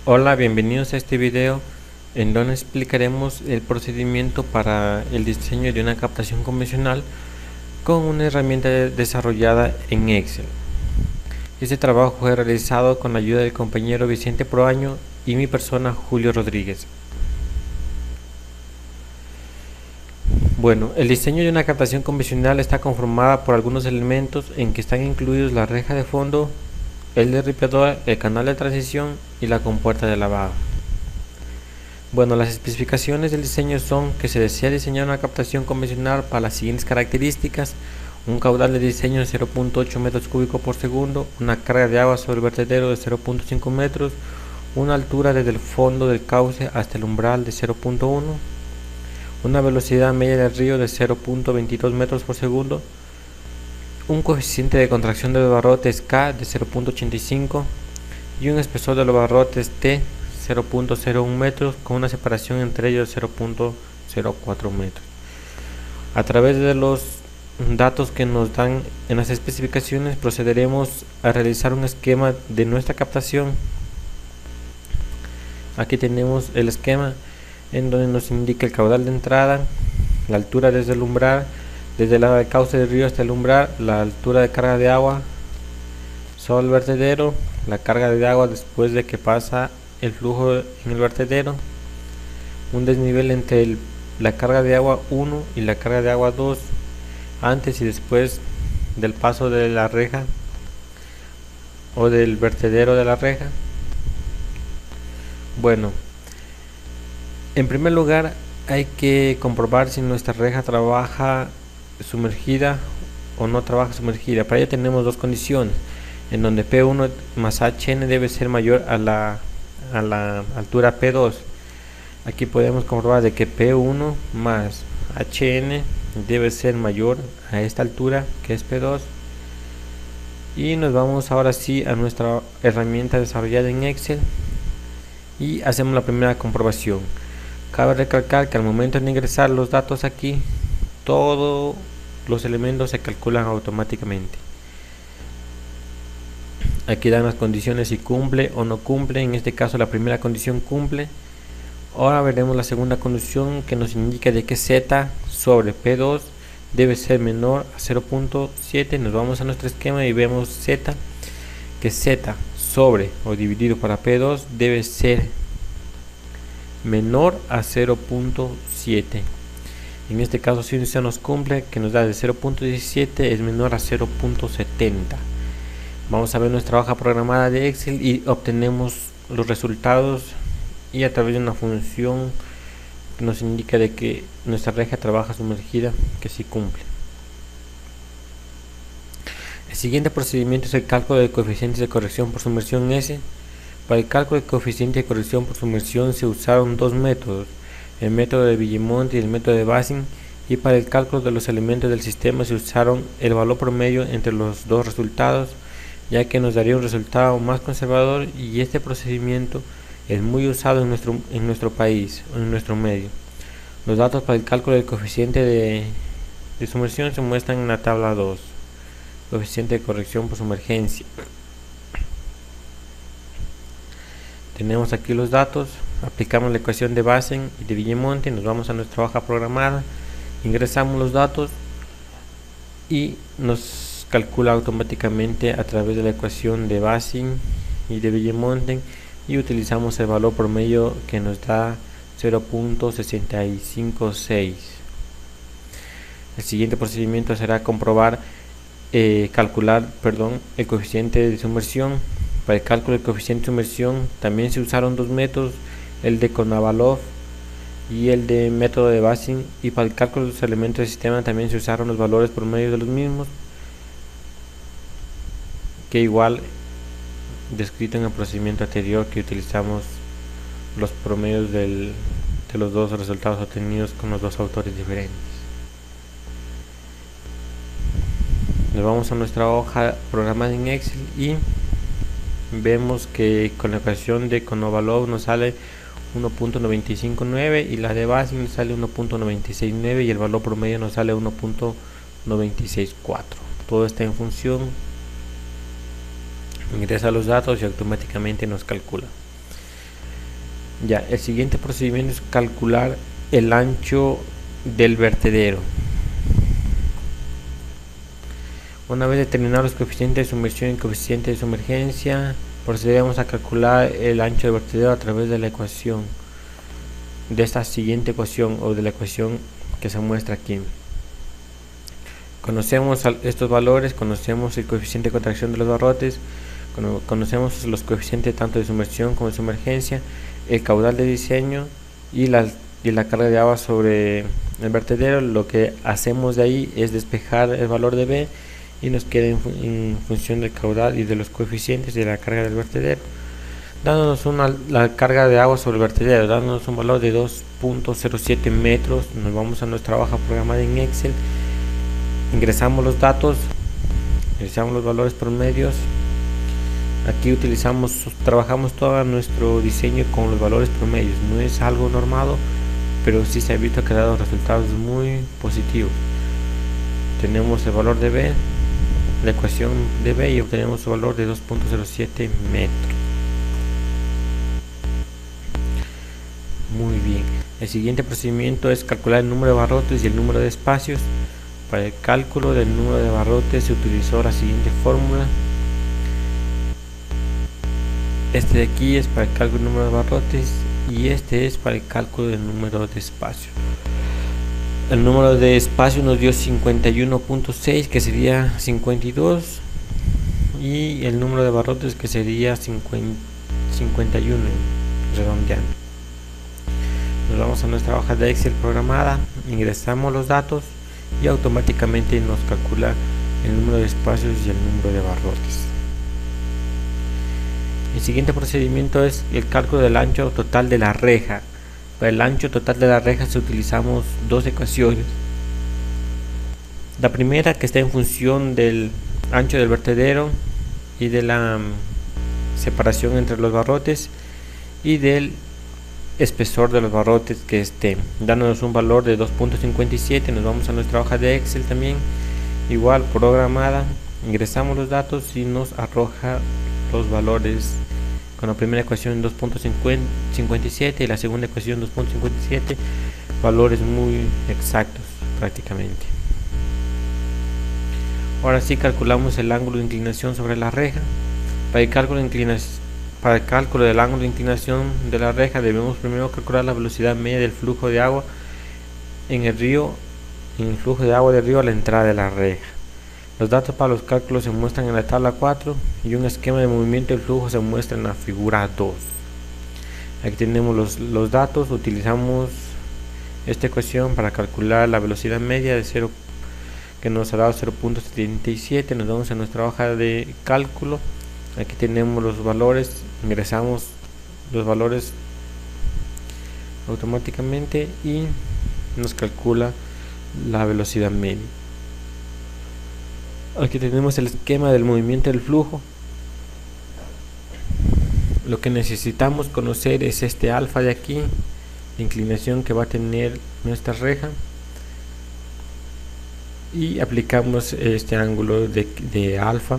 Hola, bienvenidos a este video en donde explicaremos el procedimiento para el diseño de una captación convencional con una herramienta desarrollada en Excel. Este trabajo fue realizado con la ayuda del compañero Vicente Proaño y mi persona Julio Rodríguez. Bueno, el diseño de una captación convencional está conformada por algunos elementos en que están incluidos la reja de fondo, el derripador, el canal de transición y la compuerta de lavado. Bueno, las especificaciones del diseño son que se desea diseñar una captación convencional para las siguientes características: un caudal de diseño de 0.8 metros cúbicos por segundo, una carga de agua sobre el vertedero de 0.5 metros, una altura desde el fondo del cauce hasta el umbral de 0.1, una velocidad media del río de 0.22 metros por segundo, un coeficiente de contracción de los barrotes K de 0.85 y un espesor de los barrotes T 0.01 metros con una separación entre ellos de 0.04 metros. A través de los datos que nos dan en las especificaciones procederemos a realizar un esquema de nuestra captación. Aquí tenemos el esquema en donde nos indica el caudal de entrada, la altura desde el umbral, desde el cauce del río hasta el umbral, la altura de carga de agua sobre el vertedero, la carga de agua después de que pasa el flujo en el vertedero, un desnivel entre la carga de agua 1 y la carga de agua 2 antes y después del paso de la reja o del vertedero de la reja. Bueno, en primer lugar hay que comprobar si nuestra reja trabaja sumergida o no trabaja sumergida. Para ello tenemos dos condiciones, en donde P1 más HN debe ser mayor a la altura P2. Aquí podemos comprobar de que P1 más HN debe ser mayor a esta altura que es P2. Y nos vamos ahora sí a nuestra herramienta desarrollada en Excel y hacemos la primera comprobación. Cabe recalcar que al momento de ingresar los datos aquí, todos los elementos se calculan automáticamente. Aquí dan las condiciones si cumple o no cumple. En este caso la primera condición cumple. Ahora veremos la segunda condición, que nos indica de que Z sobre P2 debe ser menor a 0.7. Nos vamos a nuestro esquema y vemos Z, que Z sobre o dividido para P2 debe ser menor a 0.7. En este caso si se nos cumple, que nos da de 0.17 es menor a 0.70. Vamos a ver nuestra hoja programada de Excel y obtenemos los resultados, y a través de una función que nos indica de que nuestra reja trabaja sumergida, que sí cumple. El siguiente procedimiento es el cálculo de coeficientes de corrección por sumersión S. Para el cálculo de coeficiente de corrección por sumersión se usaron dos métodos, el método de Villamonte y el método de Basing, y para el cálculo de los elementos del sistema se usaron el valor promedio entre los dos resultados, ya que nos daría un resultado más conservador, y este procedimiento es muy usado en nuestro país o en nuestro medio. Los datos para el cálculo del coeficiente de sumersión se muestran en la tabla 2, coeficiente de corrección por sumergencia. Tenemos aquí los datos, aplicamos la ecuación de Basing y de Villamonte, nos vamos a nuestra hoja programada, ingresamos los datos y nos calcula automáticamente a través de la ecuación de Basing y de Villamonte, y utilizamos el valor promedio que nos da 0.656. El siguiente procedimiento será calcular el coeficiente de sumersión. Para el cálculo del coeficiente de sumersión también se usaron dos métodos, el de Konovalov y el de método de Basing, y para el cálculo de los elementos del sistema también se usaron los valores promedios de los mismos, que igual descrito en el procedimiento anterior, que utilizamos los promedios de los dos resultados obtenidos con los dos autores diferentes. Nos vamos a nuestra hoja programada en Excel y vemos que con la ecuación de Konovalov nos sale 1.959 y la de Basing nos sale 1.969 y el valor promedio nos sale 1.964. Todo está en función, ingresa los datos y automáticamente nos calcula. Ya, el siguiente procedimiento es calcular el ancho del vertedero. Una vez determinados los coeficientes de sumersión y coeficiente de sumergencia, procedemos a calcular el ancho del vertedero a través de la ecuación, de esta siguiente ecuación o de la ecuación que se muestra aquí. Conocemos estos valores, conocemos el coeficiente de contracción de los barrotes, conocemos los coeficientes tanto de sumersión como de sumergencia, el caudal de diseño y la carga de agua sobre el vertedero. Lo que hacemos de ahí es despejar el valor de B y nos queda en función del caudal y de los coeficientes de la carga del vertedero, dándonos la carga de agua sobre el vertedero, dándonos un valor de 2.07 metros. Nos vamos a nuestra hoja programada en Excel, ingresamos los datos, ingresamos los valores promedios. Aquí trabajamos todo nuestro diseño con los valores promedios. No es algo normado, pero sí se ha visto que ha dado resultados muy positivos. Tenemos el valor de B, la ecuación de B, y obtenemos su valor de 2.07 metros. Muy bien. El siguiente procedimiento es calcular el número de barrotes y el número de espacios. Para el cálculo del número de barrotes se utilizó la siguiente fórmula. Este de aquí es para el cálculo del número de barrotes y este es para el cálculo del número de espacios. El número de espacios nos dio 51.6, que sería 52, y el número de barrotes, que sería 51, redondeando. Nos vamos a nuestra hoja de Excel programada, ingresamos los datos y automáticamente nos calcula el número de espacios y el número de barrotes. El siguiente procedimiento es el cálculo del ancho total de la reja. Para el ancho total de la reja utilizamos dos ecuaciones. La primera, que está en función del ancho del vertedero y de la separación entre los barrotes y del espesor de los barrotes que esté, dándonos un valor de 2.57. Nos vamos a nuestra hoja de Excel también, igual programada, ingresamos los datos y nos arroja los valores con la primera ecuación 2.57 y la segunda ecuación 2.57, valores muy exactos prácticamente. Ahora sí calculamos el ángulo de inclinación sobre la reja. Para el cálculo del ángulo de inclinación de la reja debemos primero calcular la velocidad media del flujo de agua en el flujo de agua del río a la entrada de la reja. Los datos para los cálculos se muestran en la tabla 4 y un esquema de movimiento del flujo se muestra en la figura 2. Aquí tenemos los datos. Utilizamos esta ecuación para calcular la velocidad media de 0, que nos ha dado 0.77. Nos vamos a nuestra hoja de cálculo. Aquí tenemos los valores, ingresamos los valores automáticamente y nos calcula la velocidad media. Aquí tenemos el esquema del movimiento del flujo. Lo que necesitamos conocer es este alfa de aquí, la inclinación que va a tener nuestra reja, y aplicamos este ángulo de alfa,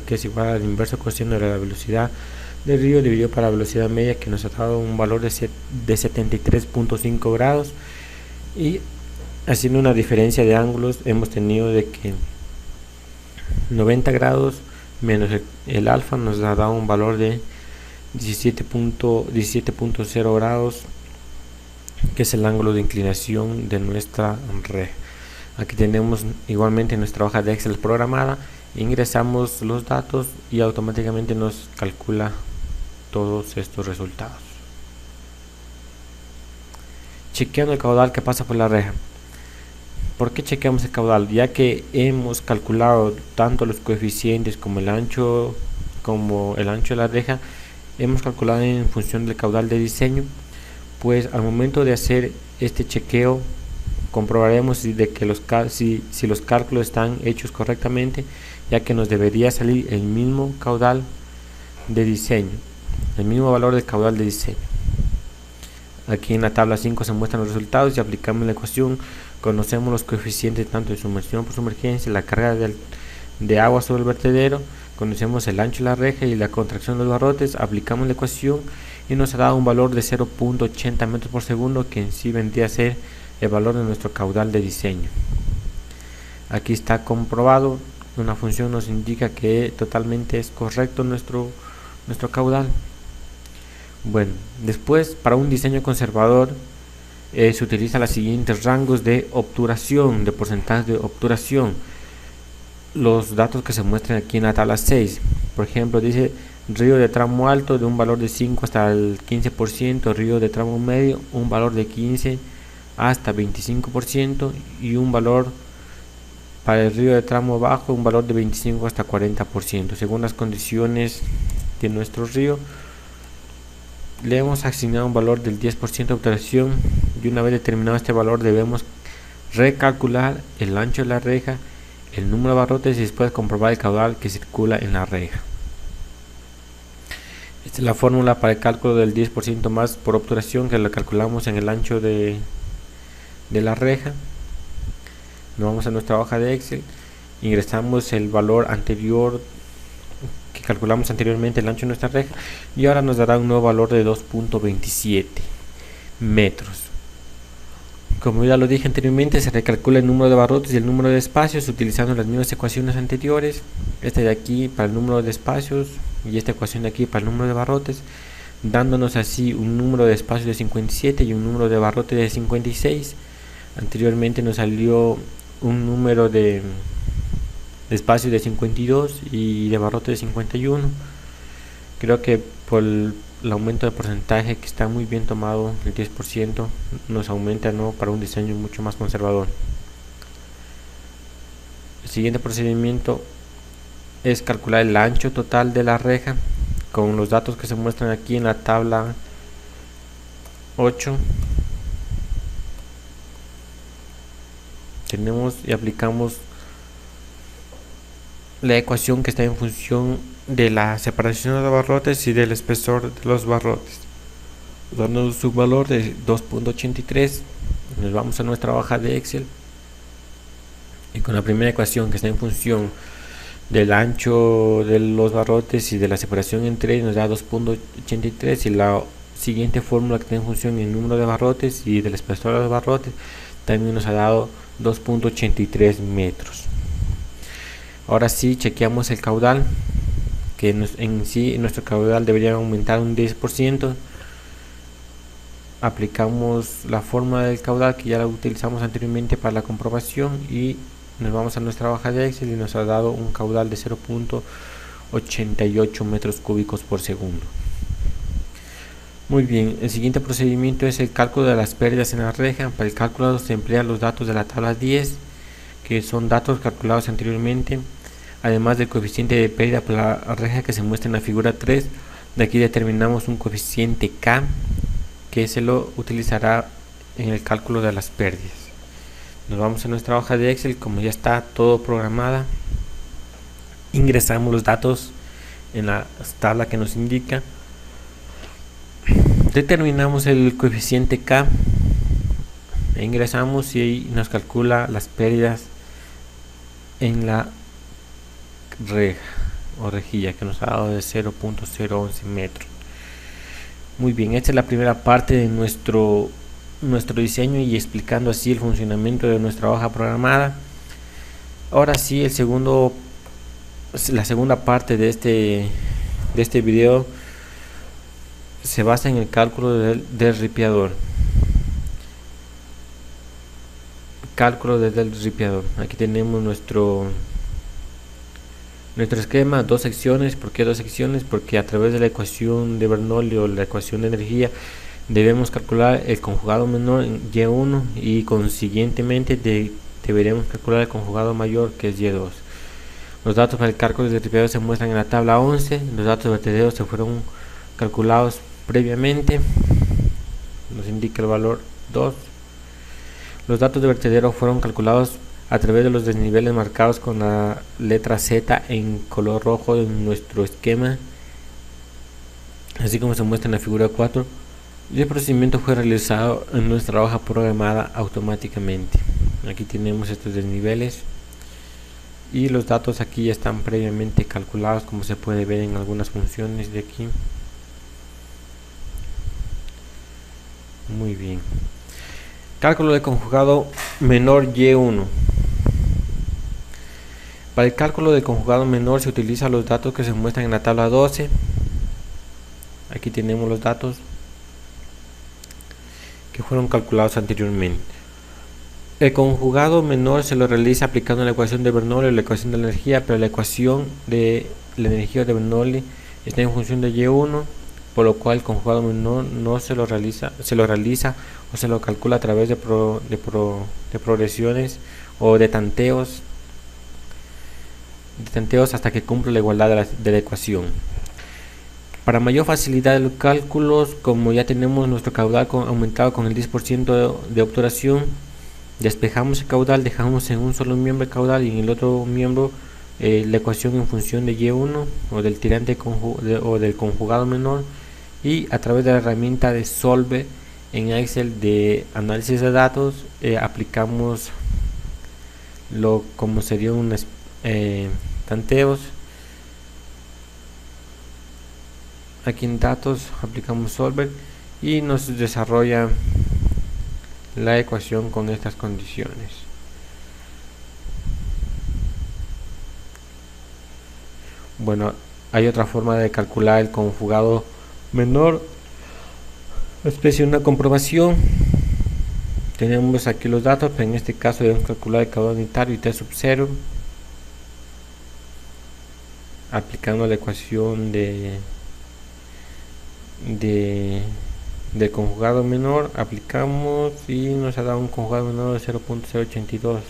que es igual al inverso coseno de la velocidad del río dividido por la velocidad media, que nos ha dado un valor de 73.5 grados, y haciendo una diferencia de ángulos hemos tenido de que 90 grados menos el alfa nos ha dado un valor de 17.0 grados, que es el ángulo de inclinación de nuestra reja. Aquí tenemos igualmente nuestra hoja de Excel programada, ingresamos los datos y automáticamente nos calcula todos estos resultados. Chequeando el caudal que pasa por la reja. ¿Por qué chequeamos el caudal? Ya que hemos calculado tanto los coeficientes como el ancho de la reja, hemos calculado en función del caudal de diseño. Pues al momento de hacer este chequeo comprobaremos si los cálculos están hechos correctamente, ya que nos debería salir el mismo caudal de diseño, el mismo valor del caudal de diseño. Aquí en la tabla 5 se muestran los resultados y aplicamos la ecuación. Conocemos los coeficientes tanto de sumersión por sumergencia, la carga de agua sobre el vertedero, conocemos el ancho de la reja y la contracción de los barrotes, aplicamos la ecuación y nos ha dado un valor de 0.80 metros por segundo, que en sí vendría a ser el valor de nuestro caudal de diseño. Aquí está comprobado, una función nos indica que totalmente es correcto nuestro caudal. Bueno, después, para un diseño conservador se utiliza los siguientes rangos de obturación, de porcentaje de obturación. Los datos que se muestran aquí en la tabla 6, por ejemplo, dice río de tramo alto de un valor de 5 hasta el 15%, río de tramo medio un valor de 15 hasta 25%, y un valor para el río de tramo bajo un valor de 25 hasta 40%, según las condiciones de nuestro río. Le hemos asignado un valor del 10% de obturación, y una vez determinado este valor debemos recalcular el ancho de la reja, el número de barrotes y después comprobar el caudal que circula en la reja. Esta es la fórmula para el cálculo del 10% más por obturación, que lo calculamos en el ancho de la reja. Nos vamos a nuestra hoja de Excel, ingresamos el valor anterior que calculamos anteriormente, el ancho de nuestra reja, y ahora nos dará un nuevo valor de 2.27 metros. Como ya lo dije anteriormente, se recalcula el número de barrotes y el número de espacios utilizando las mismas ecuaciones anteriores. Esta de aquí para el número de espacios y esta ecuación de aquí para el número de barrotes, dándonos así un número de espacios de 57 y un número de barrotes de 56. Anteriormente nos salió un número de espacios de 52 y de barrotes de 51. Creo que por el aumento de porcentaje, que está muy bien tomado, el 10%, nos aumenta, ¿no?, para un diseño mucho más conservador. El siguiente procedimiento es calcular el ancho total de la reja con los datos que se muestran aquí en la tabla 8. Tenemos y aplicamos la ecuación que está en función de la separación de barrotes y del espesor de los barrotes, dando su valor de 2.83. Nos vamos a nuestra hoja de Excel y con la primera ecuación que está en función del ancho de los barrotes y de la separación entre ellos nos da 2.83, y la siguiente fórmula que está en función del número de barrotes y del espesor de los barrotes también nos ha dado 2.83 metros. Ahora sí, chequeamos el caudal, que en sí nuestro caudal debería aumentar un 10%. Aplicamos la fórmula del caudal que ya la utilizamos anteriormente para la comprobación y nos vamos a nuestra hoja de Excel y nos ha dado un caudal de 0.88 metros cúbicos por segundo. Muy bien, el siguiente procedimiento es el cálculo de las pérdidas en la reja. Para el cálculo se emplean los datos de la tabla 10, que son datos calculados anteriormente, además del coeficiente de pérdida por la reja que se muestra en la figura 3. De aquí determinamos un coeficiente K que se lo utilizará en el cálculo de las pérdidas. Nos vamos a nuestra hoja de Excel, como ya está todo programada, ingresamos los datos en la tabla que nos indica, determinamos el coeficiente K, ingresamos y nos calcula las pérdidas en la reja o rejilla, que nos ha dado de 0.011 metros. Muy bien, esta es la primera parte de nuestro diseño y explicando así el funcionamiento de nuestra hoja programada. Ahora sí, la segunda parte de este video se basa en el cálculo del ripiador. Cálculo del ripiador. Aquí tenemos nuestro esquema, dos secciones. ¿Por qué dos secciones? Porque a través de la ecuación de Bernoulli o la ecuación de energía debemos calcular el conjugado menor en Y1 y consiguientemente deberemos calcular el conjugado mayor, que es Y2. Los datos para el cálculo del ripiador se muestran en la tabla 11. Los datos de vertederos se fueron calculados previamente, nos indica el valor 2. Los datos de vertedero fueron calculados a través de los desniveles marcados con la letra Z en color rojo en nuestro esquema, así como se muestra en la figura 4, y el procedimiento fue realizado en nuestra hoja programada automáticamente. Aquí tenemos estos desniveles y los datos aquí ya están previamente calculados, como se puede ver en algunas funciones de aquí. Muy bien. Cálculo de conjugado menor Y1. Para el cálculo de conjugado menor se utilizan los datos que se muestran en la tabla 12. Aquí tenemos los datos que fueron calculados anteriormente. El conjugado menor se lo realiza aplicando la ecuación de Bernoulli o la ecuación de la energía, pero la ecuación de la energía de Bernoulli está en función de Y1, por lo cual el conjugado menor no se lo realiza o se lo calcula a través de progresiones o de tanteos hasta que cumple la igualdad de la ecuación. Para mayor facilidad de los cálculos, como ya tenemos nuestro caudal aumentado con el 10% de obturación, despejamos el caudal, dejamos en un solo miembro el caudal y en el otro miembro la ecuación en función de Y1 o del tirante o del conjugado menor, y a través de la herramienta de Solver en Excel de análisis de datos aplicamos como sería unos tanteos. Aquí en datos aplicamos Solver y nos desarrolla la ecuación con estas condiciones. Bueno, hay otra forma de calcular el conjugado menor, especie una comprobación. Tenemos aquí los datos, pero en este caso debemos calcular el caudal unitario y T sub 0 aplicando la ecuación del conjugado menor. Aplicamos y nos ha dado un conjugado menor de 0.082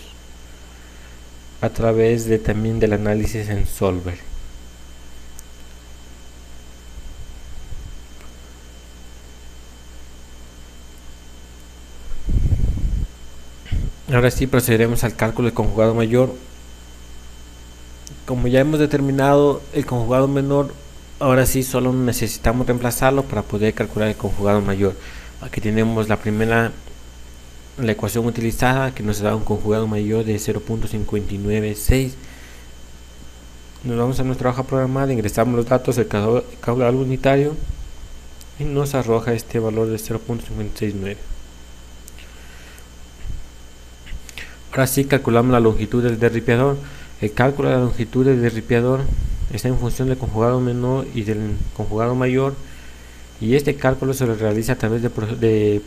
a través también del análisis en Solver. Ahora sí procederemos al cálculo del conjugado mayor. Como ya hemos determinado el conjugado menor, ahora sí solo necesitamos reemplazarlo para poder calcular el conjugado mayor. Aquí tenemos la ecuación utilizada, que nos da un conjugado mayor de 0.596. Nos vamos a nuestra hoja programada, ingresamos los datos del caudal unitario y nos arroja este valor de 0.569. Ahora sí calculamos la longitud del derripiador. El cálculo de la longitud del derripiador está en función del conjugado menor y del conjugado mayor, y este cálculo se lo realiza a través de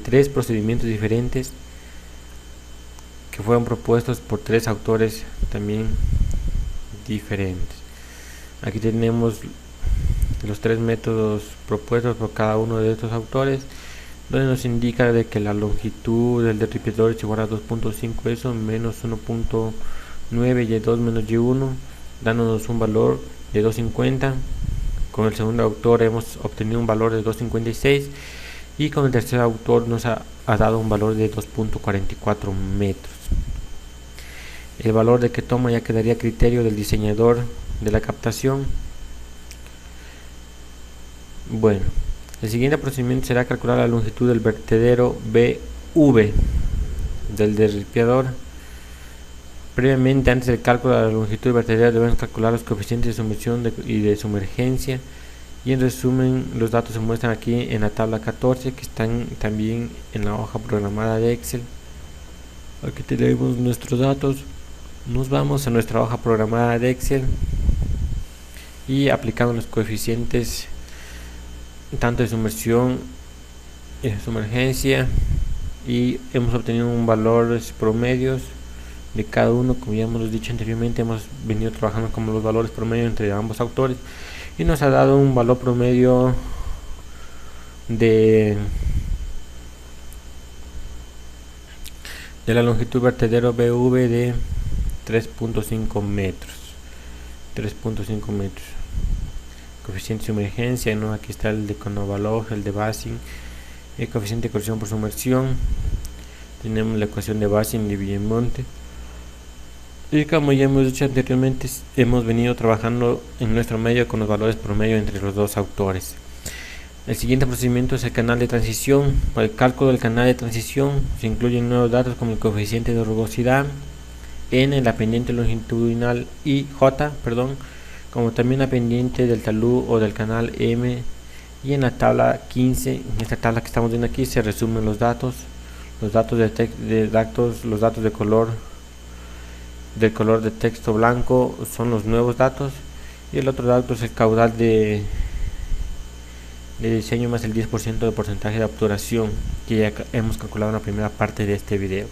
tres procedimientos diferentes que fueron propuestos por tres autores también diferentes. Aquí tenemos los tres métodos propuestos por cada uno de estos autores, donde nos indica de que la longitud del derripiador es igual a 2.5 eso menos 1.9 Y2 menos Y1, dándonos un valor de 250. Con el segundo autor hemos obtenido un valor de 2.56 y con el tercer autor nos ha dado un valor de 2.44 metros. El valor de que toma ya quedaría a criterio del diseñador de la captación. Bueno, el siguiente procedimiento será calcular la longitud del vertedero BV del derripiador. Previamente, antes del cálculo de la longitud del vertedero, debemos calcular los coeficientes de sumersión y de sumergencia. Y en resumen, los datos se muestran aquí en la tabla 14, que están también en la hoja programada de Excel. Aquí tenemos nuestros datos. Nos vamos a nuestra hoja programada de Excel y aplicando los coeficientes tanto de sumersión y de sumergencia, y hemos obtenido un valores promedios de cada uno. Como ya hemos dicho anteriormente, hemos venido trabajando con los valores promedio entre ambos autores y nos ha dado un valor promedio de la longitud vertedero BV de 3.5 metros. Coeficiente de sumergencia, ¿no? Aquí está el de Konovalov, el de Basin, el coeficiente de corrección por sumersión. Tenemos la ecuación de Basin de Villamonte. Y como ya hemos dicho anteriormente, hemos venido trabajando en nuestro medio con los valores promedio entre los dos autores. El siguiente procedimiento es el canal de transición. Para el cálculo del canal de transición se incluyen nuevos datos como el coeficiente de rugosidad, N, la pendiente longitudinal, y J, perdón, como también la pendiente del talud o del canal M. Y en la tabla 15, en esta tabla que estamos viendo aquí, se resumen los datos los datos de color de texto blanco son los nuevos datos, y el otro dato es el caudal de diseño más el 10% de porcentaje de obturación, que ya hemos calculado en la primera parte de este video.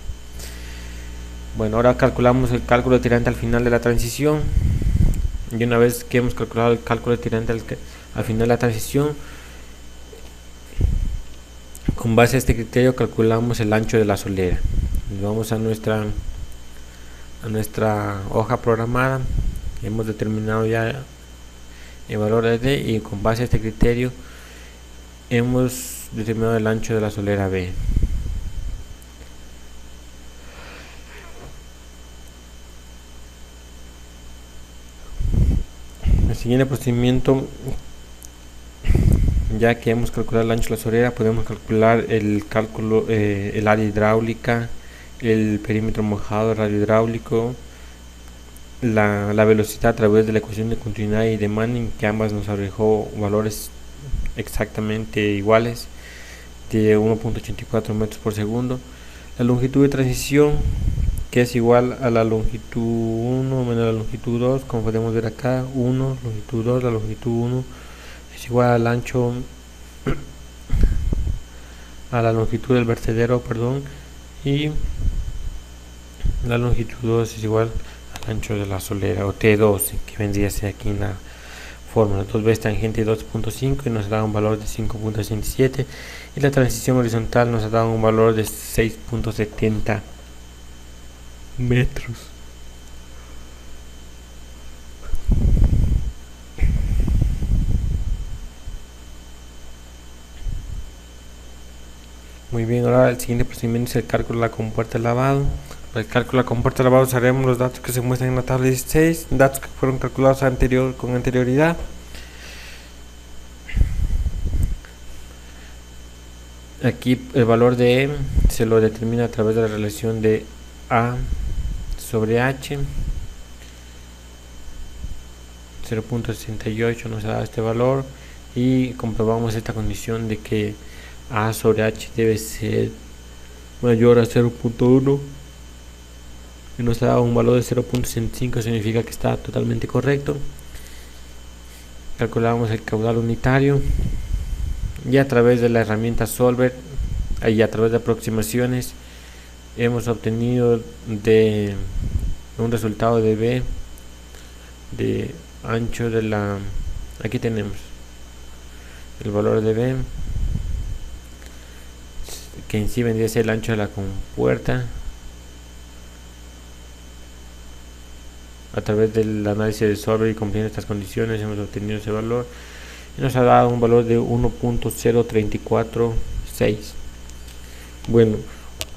Bueno, ahora calculamos el cálculo de tirante al final de la transición. Y una vez que hemos calculado el cálculo de tirante al final de la transición, con base a este criterio calculamos el ancho de la solera. Vamos a nuestra hoja programada. Hemos determinado ya el valor de D, y con base a este criterio hemos determinado el ancho de la solera B. El siguiente procedimiento, ya que hemos calculado el ancho de la solera, podemos calcular el área hidráulica, el perímetro mojado, el radio hidráulico, la velocidad a través de la ecuación de continuidad y de Manning, que ambas nos arrojó valores exactamente iguales, de 1.84 metros por segundo. La longitud de transición, que es igual a la longitud 1 menos la longitud 2, como podemos ver acá, 1, longitud 2, la longitud 1 es igual al ancho, a la longitud del vertedero, perdón, y la longitud 2 es igual al ancho de la solera, o T2, que vendría a ser aquí en la fórmula. 2b tangente 2.5 y nos da un valor de 5.67, y la transición horizontal nos ha dado un valor de 6.70 metros. Muy bien, ahora el siguiente procedimiento es el cálculo de la compuerta de lavado. Para el cálculo de la compuerta de lavado usaremos los datos que se muestran en la tabla 16, datos que fueron calculados con anterioridad. Aquí el valor de E se lo determina a través de la relación de A sobre H. 0.68 nos da este valor, y comprobamos esta condición de que A sobre H debe ser mayor a 0.1, y nos da un valor de 0.65, significa que está totalmente correcto. Calculamos el caudal unitario, y a través de la herramienta Solver y a través de aproximaciones hemos obtenido un resultado de B, de ancho de la, aquí tenemos el valor de B, que en sí vendría a ser el ancho de la compuerta. A través del análisis de Solver y cumpliendo estas condiciones hemos obtenido ese valor, y nos ha dado un valor de 1.0346. Bueno,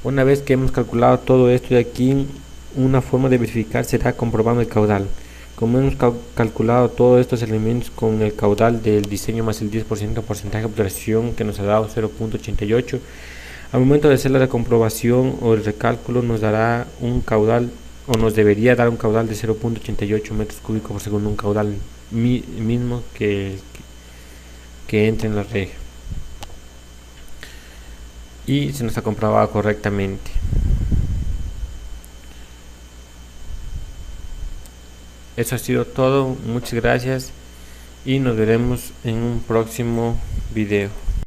una vez que hemos calculado todo esto de aquí, una forma de verificar será comprobando el caudal. Como hemos calculado todos estos elementos con el caudal del diseño más el 10% de porcentaje de obturación, que nos ha dado 0.88, al momento de hacer la comprobación o el recálculo nos dará un caudal, o nos debería dar un caudal de 0.88 metros cúbicos por segundo, un caudal mismo que entre en la regla, y se nos ha comprobado correctamente. Eso ha sido todo, muchas gracias, y nos veremos en un próximo video.